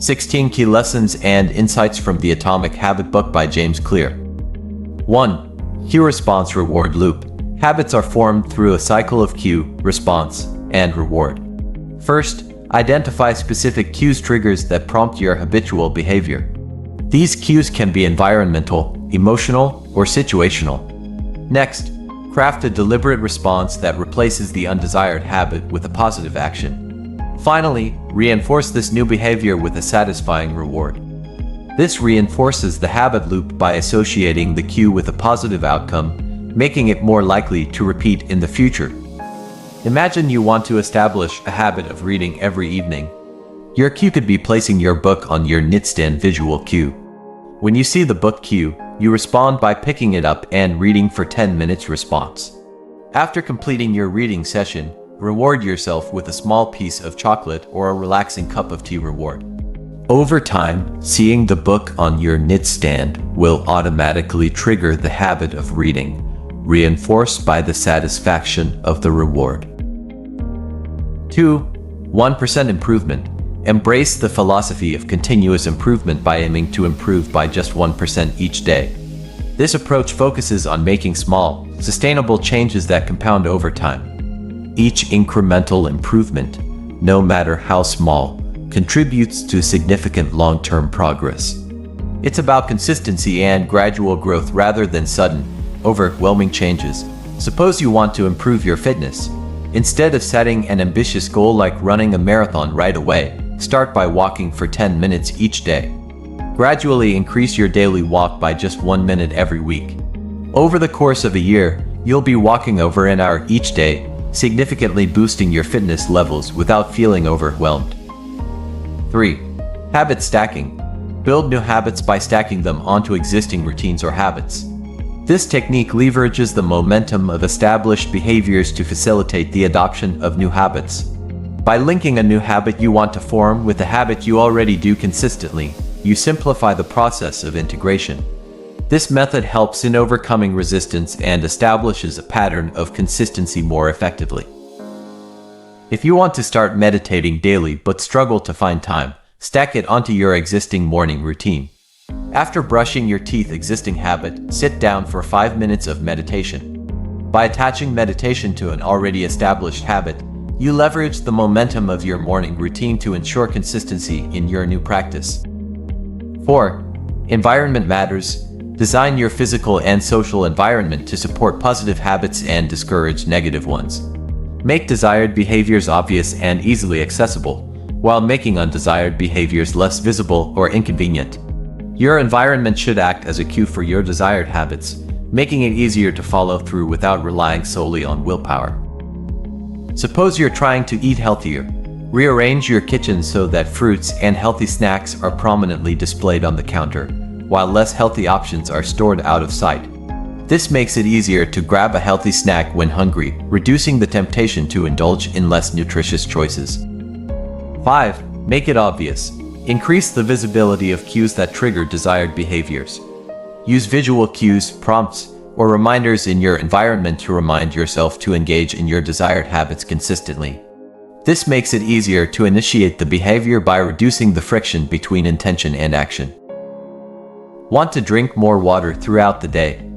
16 Key Lessons and Insights from the Atomic Habit book by James Clear. 1. Cue response reward loop. Habits are formed through a cycle of cue, response, and reward. First, identify specific cues triggers that prompt your habitual behavior. These cues can be environmental, emotional, or situational. Next, craft a deliberate response that replaces the undesired habit with a positive action. Finally, reinforce this new behavior with a satisfying reward. This reinforces the habit loop by associating the cue with a positive outcome, making it more likely to repeat in the future. Imagine you want to establish a habit of reading every evening. Your cue could be placing your book on your nightstand visual cue. When you see the book cue, you respond by picking it up and reading for 10 minutes response. After completing your reading session, reward yourself with a small piece of chocolate or a relaxing cup of tea reward. Over time, seeing the book on your nightstand will automatically trigger the habit of reading, reinforced by the satisfaction of the reward. 2. 1% improvement. Embrace the philosophy of continuous improvement by aiming to improve by just 1% each day. This approach focuses on making small, sustainable changes that compound over time. Each incremental improvement, no matter how small, contributes to significant long-term progress. It's about consistency and gradual growth rather than sudden, overwhelming changes. Suppose you want to improve your fitness. Instead of setting an ambitious goal like running a marathon right away, start by walking for 10 minutes each day. Gradually increase your daily walk by just 1 minute every week. Over the course of a year, you'll be walking over an hour each day, significantly boosting your fitness levels without feeling overwhelmed. 3. Habit stacking. Build new habits by stacking them onto existing routines or habits. This technique leverages the momentum of established behaviors to facilitate the adoption of new habits. By linking a new habit you want to form with a habit you already do consistently, you simplify the process of integration. This method helps in overcoming resistance and establishes a pattern of consistency more effectively. If you want to start meditating daily but struggle to find time, stack it onto your existing morning routine. After brushing your teeth existing habit, sit down for 5 minutes of meditation. By attaching meditation to an already established habit, you leverage the momentum of your morning routine to ensure consistency in your new practice. 4. Environment matters. Design your physical and social environment to support positive habits and discourage negative ones. Make desired behaviors obvious and easily accessible, while making undesired behaviors less visible or inconvenient. Your environment should act as a cue for your desired habits, making it easier to follow through without relying solely on willpower. Suppose you're trying to eat healthier. Rearrange your kitchen so that fruits and healthy snacks are prominently displayed on the counter, while less healthy options are stored out of sight. This makes it easier to grab a healthy snack when hungry, reducing the temptation to indulge in less nutritious choices. 5. Make it obvious. Increase the visibility of cues that trigger desired behaviors. Use visual cues, prompts, or reminders in your environment to remind yourself to engage in your desired habits consistently. This makes it easier to initiate the behavior by reducing the friction between intention and action. Want to drink more water throughout the day?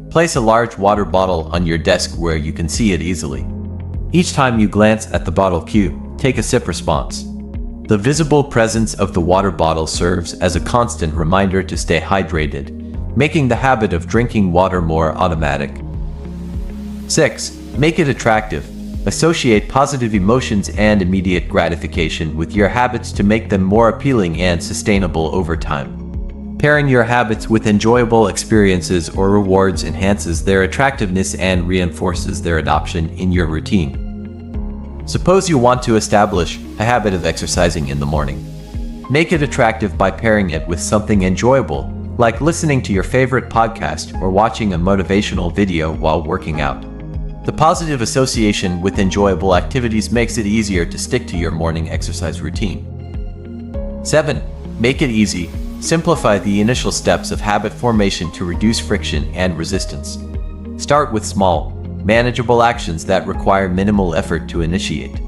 Place a large water bottle on your desk where you can see it easily. Each time you glance at the bottle cue, take a sip response. The visible presence of the water bottle serves as a constant reminder to stay hydrated, making the habit of drinking water more automatic. 6. Make it attractive. Associate positive emotions and immediate gratification with your habits to make them more appealing and sustainable over time. Pairing your habits with enjoyable experiences or rewards enhances their attractiveness and reinforces their adoption in your routine. Suppose you want to establish a habit of exercising in the morning. Make it attractive by pairing it with something enjoyable, like listening to your favorite podcast or watching a motivational video while working out. The positive association with enjoyable activities makes it easier to stick to your morning exercise routine. 7. Make it easy. Simplify the initial steps of habit formation to reduce friction and resistance. Start with small, manageable actions that require minimal effort to initiate.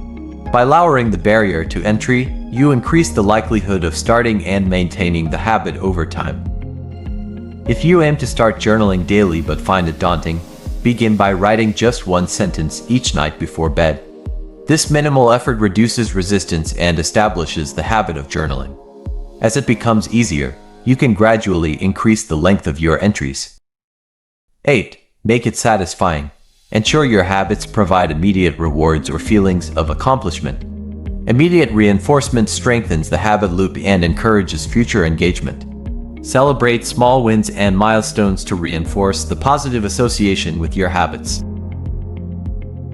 By lowering the barrier to entry, you increase the likelihood of starting and maintaining the habit over time. If you aim to start journaling daily but find it daunting, begin by writing just one sentence each night before bed. This minimal effort reduces resistance and establishes the habit of journaling. As it becomes easier, you can gradually increase the length of your entries. 8. Make it satisfying. Ensure your habits provide immediate rewards or feelings of accomplishment. Immediate reinforcement strengthens the habit loop and encourages future engagement. Celebrate small wins and milestones to reinforce the positive association with your habits.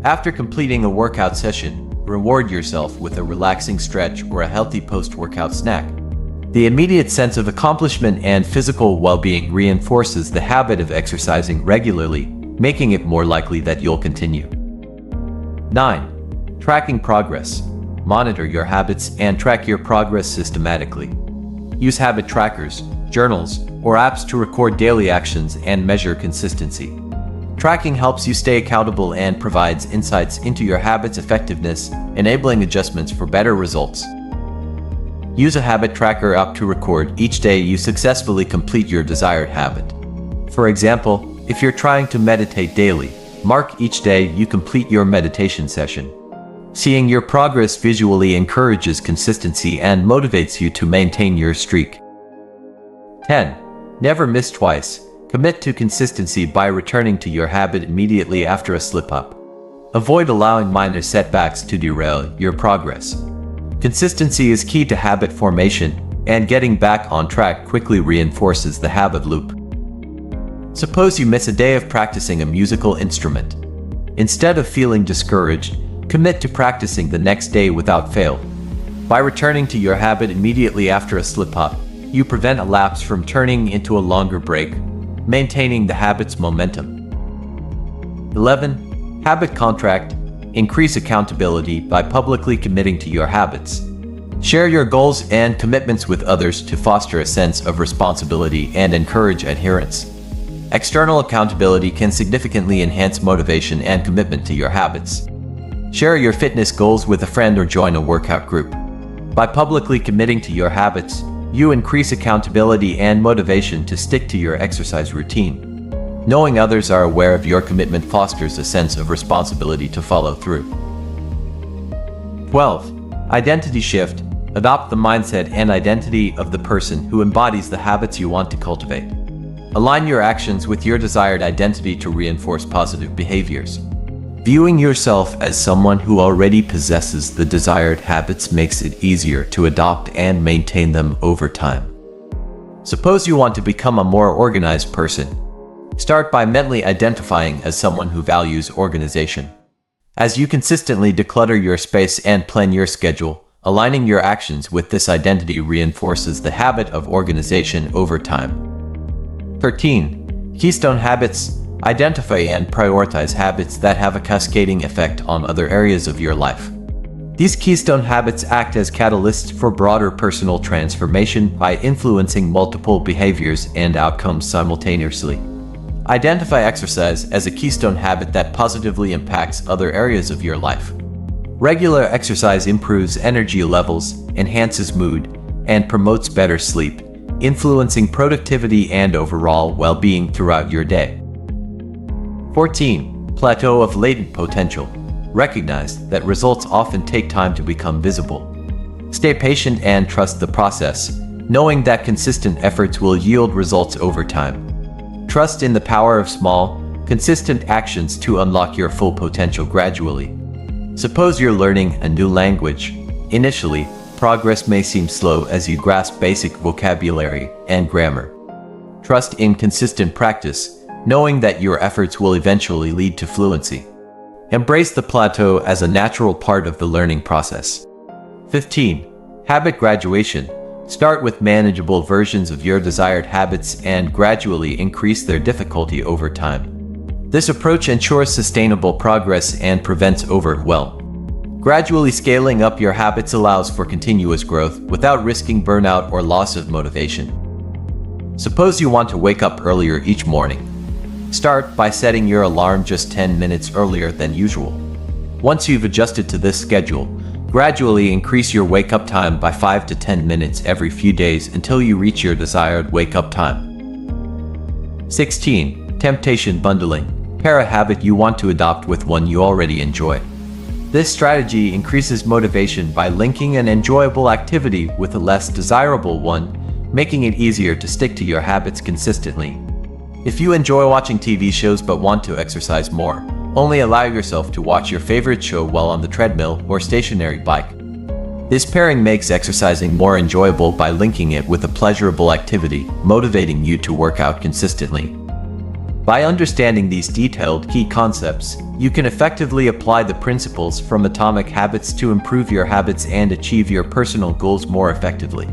After completing a workout session, reward yourself with a relaxing stretch or a healthy post-workout snack. The immediate sense of accomplishment and physical well-being reinforces the habit of exercising regularly, making it more likely that you'll continue. 9. Tracking progress. Monitor your habits and track your progress systematically. Use habit trackers, journals, or apps to record daily actions and measure consistency. Tracking helps you stay accountable and provides insights into your habit's effectiveness, enabling adjustments for better results. Use a habit tracker app to record each day you successfully complete your desired habit. For example, if you're trying to meditate daily, mark each day you complete your meditation session. Seeing your progress visually encourages consistency and motivates you to maintain your streak. 10. Never miss twice. Commit to consistency by returning to your habit immediately after a slip-up. Avoid allowing minor setbacks to derail your progress. Consistency is key to habit formation, and getting back on track quickly reinforces the habit loop. Suppose you miss a day of practicing a musical instrument. Instead of feeling discouraged, commit to practicing the next day without fail. By returning to your habit immediately after a slip-up, you prevent a lapse from turning into a longer break, maintaining the habit's momentum. 11. Habit contract. Increase accountability by publicly committing to your habits. Share your goals and commitments with others to foster a sense of responsibility and encourage adherence. External accountability can significantly enhance motivation and commitment to your habits. Share your fitness goals with a friend or join a workout group. By publicly committing to your habits, you increase accountability and motivation to stick to your exercise routine. Knowing others are aware of your commitment fosters a sense of responsibility to follow through. 12. Identity shift. Adopt the mindset and identity of the person who embodies the habits you want to cultivate. Align your actions with your desired identity to reinforce positive behaviors. Viewing yourself as someone who already possesses the desired habits makes it easier to adopt and maintain them over time. Suppose you want to become a more organized person. Start by mentally identifying as someone who values organization. As you consistently declutter your space and plan your schedule, aligning your actions with this identity reinforces the habit of organization over time. 13. Keystone habits. Identify and prioritize habits that have a cascading effect on other areas of your life. These keystone habits act as catalysts for broader personal transformation by influencing multiple behaviors and outcomes simultaneously. Identify exercise as a keystone habit that positively impacts other areas of your life. Regular exercise improves energy levels, enhances mood, and promotes better sleep, influencing productivity and overall well-being throughout your day. 14. Plateau of latent potential. Recognize that results often take time to become visible. Stay patient and trust the process, knowing that consistent efforts will yield results over time. Trust in the power of small, consistent actions to unlock your full potential gradually. Suppose you're learning a new language. Initially, progress may seem slow as you grasp basic vocabulary and grammar. Trust in consistent practice, knowing that your efforts will eventually lead to fluency. Embrace the plateau as a natural part of the learning process. 15. Habit graduation. Start with manageable versions of your desired habits and gradually increase their difficulty over time. This approach ensures sustainable progress and prevents overwhelm. Gradually scaling up your habits allows for continuous growth without risking burnout or loss of motivation. Suppose you want to wake up earlier each morning. Start by setting your alarm just 10 minutes earlier than usual. Once you've adjusted to this schedule, Gradually increase your wake-up time by 5 to 10 minutes every few days until you reach your desired wake-up time. 16. Temptation bundling. Pair a habit you want to adopt with one you already enjoy. This strategy increases motivation by linking an enjoyable activity with a less desirable one, making it easier to stick to your habits consistently. If you enjoy watching TV shows but want to exercise more, only allow yourself to watch your favorite show while on the treadmill or stationary bike. This pairing makes exercising more enjoyable by linking it with a pleasurable activity, motivating you to work out consistently. By understanding these detailed key concepts, you can effectively apply the principles from Atomic Habits to improve your habits and achieve your personal goals more effectively.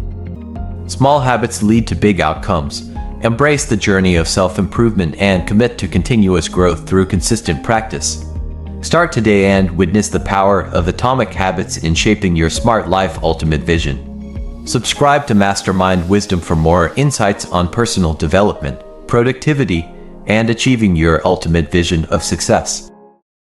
Small habits lead to big outcomes. Embrace the journey of self-improvement and commit to continuous growth through consistent practice. Start today and witness the power of Atomic Habits in shaping your smart life ultimate vision. Subscribe to Mastermind Wisdom for more insights on personal development, productivity, and achieving your ultimate vision of success.